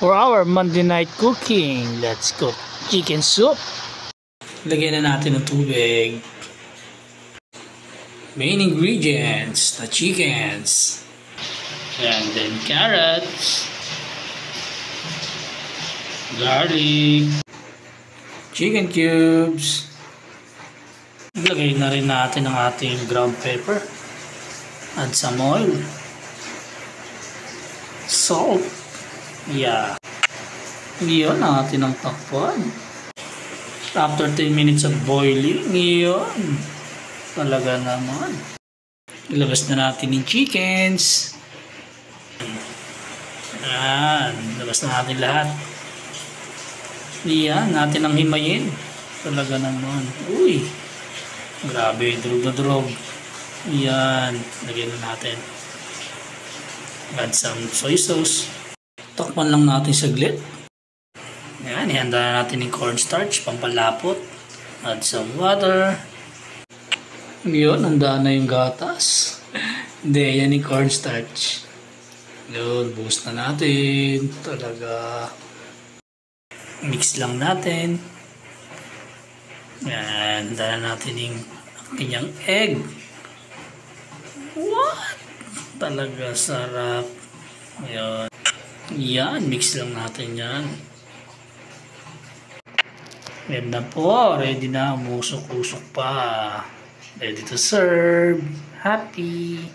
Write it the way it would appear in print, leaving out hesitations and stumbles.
For our Monday night cooking, let's cook chicken soup. Lagyan na natin ng tubig. Main ingredients, the chickens. And then carrots, garlic, chicken cubes. Lagay na rin natin ang ating ground pepper. Add some oil. Salt. Yeah. Iyon ang atin ang takpan. After 10 minutes of boiling, iyon. Talaga naman. Ilabas na natin yung chickens. Ayan. Ilabas na natin lahat. Iyan. Natin ang himayin. Talaga naman. Uy. Grabe. Durog na durog. Iyan. Lagyan na natin. Add some soy sauce. Takpan lang natin saglit. Ayan. Ihanda na natin yung cornstarch. Pampalapot. Add some water. Yun. Handa na yung gatas. Hindi. Yan yung cornstarch. Yun. Boost na natin. Talaga. Mix lang natin. Ayan. Handa na natin yung kanyang egg. What? Talaga sarap. Ayan. Yan. Mix lang natin yan. Ayan na po. Ready na. Umusok-usok pa. Ready to serve. Happy.